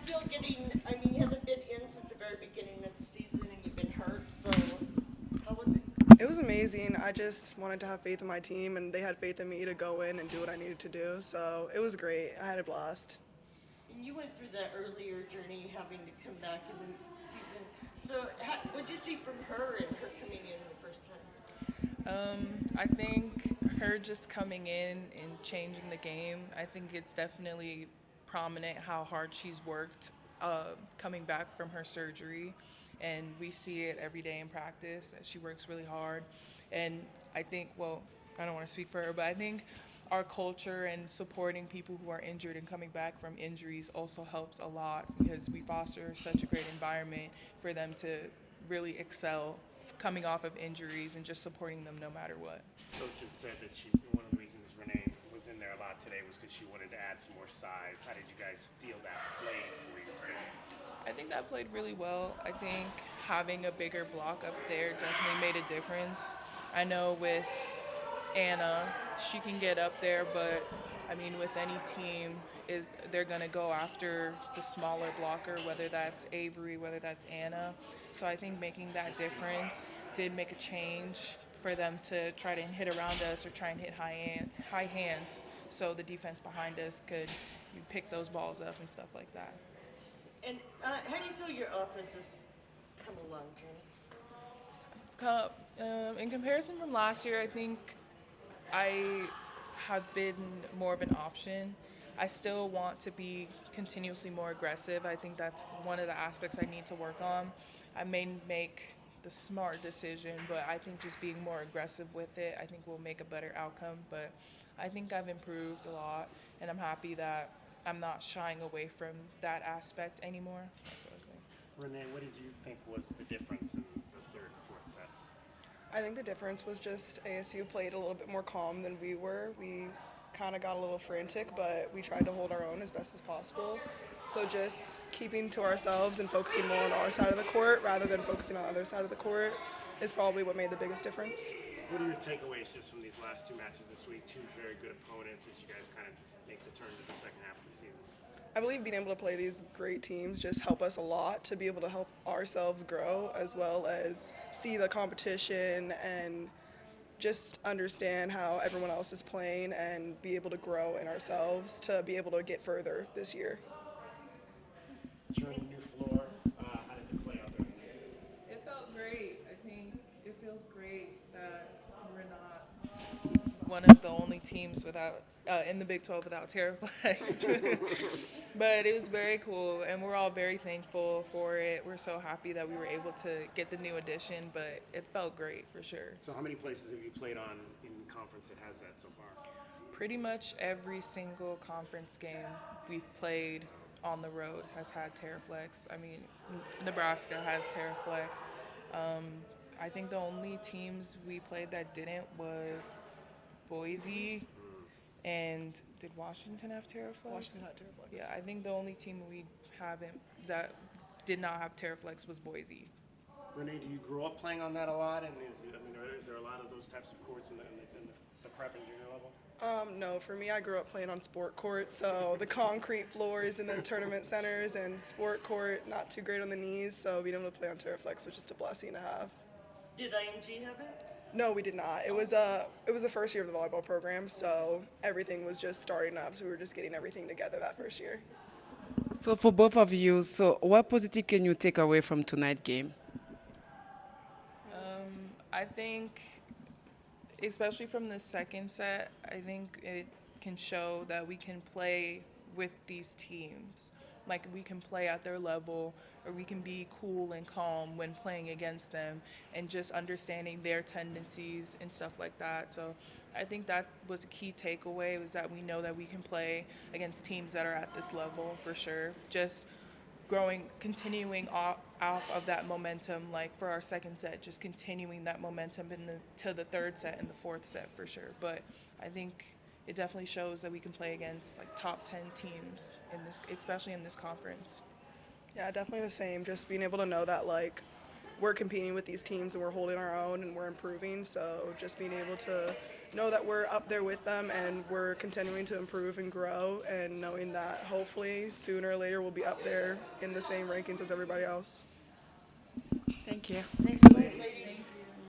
feel you haven't been in since the very beginning of the season and you've been hurt, so how was it? It was amazing. I just wanted to have faith in my team, and they had faith in me to go in and do what I needed to do. So it was great. I had a blast. And you went through that earlier journey having to come back in the season. So what did you see from her and her coming in the first time? I think her just coming in and changing the game, I think it's definitely prominent how hard she's worked coming back from her surgery. And we see it every day in practice that she works really hard. And I think, well, I don't want to speak for her, but I think our culture and supporting people who are injured and coming back from injuries also helps a lot because we foster such a great environment for them to really excel coming off of injuries and just supporting them no matter what. Coach has said that one of the reasons Renee was in there a lot today was because she wanted to add some more size. How did you guys feel that played for you today? I think that played really well. I think having a bigger block up there definitely made a difference. I know with Anna, she can get up there, but I mean, with any team, is they're gonna go after the smaller blocker, whether that's Avery, whether that's Anna. So I think making that difference did make a change for them to try to hit around us or try and hit high hands, so the defense behind us could pick those balls up and stuff like that. And how do you feel your offense has come along, In comparison from last year, I think I have been more of an option. I still want to be continuously more aggressive. I think that's one of the aspects I need to work on. I may make the smart decision, but I think just being more aggressive with it, I think will make a better outcome. But I think I've improved a lot, and I'm happy that I'm not shying away from that aspect anymore. That's what I was saying. Renee, what did you think was the difference in the third and fourth sets? I think the difference was just ASU played a little bit more calm than we were. We kind of got a little frantic, but we tried to hold our own as best as possible. So just keeping to ourselves and focusing more on our side of the court rather than focusing on the other side of the court is probably what made the biggest difference. What are your takeaways just from these last two matches this week? Two very good opponents as you guys kind of make the turn to the second half of the season. I believe being able to play these great teams just help us a lot to be able to help ourselves grow as well as see the competition and just understand how everyone else is playing and be able to grow in ourselves to be able to get further this year. You're on a new floor. How did the play out there? It felt great. I think it feels great that we're not one of the only teams without in the Big 12 without Terraflex. But it was very cool, and we're all very thankful for it. We're so happy that we were able to get the new addition, but it felt great for sure. So how many places have you played on in conference that has that so far? Pretty much every single conference game we've played on the road has had Terraflex. I mean, Nebraska has Terraflex. I think the only teams we played that didn't was Boise, and did Washington have Terraflex? Washington had Terraflex. Yeah, I think the only team we haven't that did not have Terraflex was Boise. Renee, do you grow up playing on that a lot? And is there a lot of those types of courts in the prep and junior level? No, for me, I grew up playing on sport courts, so the concrete floors in the tournament centers and sport court, not too great on the knees, so being able to play on Terraflex was just a blessing to have. Did IMG have it? No, we did not. It was the first year of the volleyball program, so everything was just starting up, so we were just getting everything together that first year. So for both of you, so what positive can you take away from tonight's game? I think, especially from the second set, I think it can show that we can play with these teams. Like, we can play at their level, or we can be cool and calm when playing against them, and just understanding their tendencies and stuff like that. So I think that was a key takeaway, was that we know that we can play against teams that are at this level for sure. Just continuing off of that momentum, like for our second set, just continuing that momentum to the third set and the fourth set for sure. But I think it definitely shows that we can play against like top 10 teams in this, especially in this conference. Yeah, definitely the same. Just being able to know that like we're competing with these teams and we're holding our own and we're improving. So just being able to know that we're up there with them and we're continuing to improve and grow, and knowing that hopefully sooner or later we'll be up there in the same rankings as everybody else. Thank you. Thanks, ladies.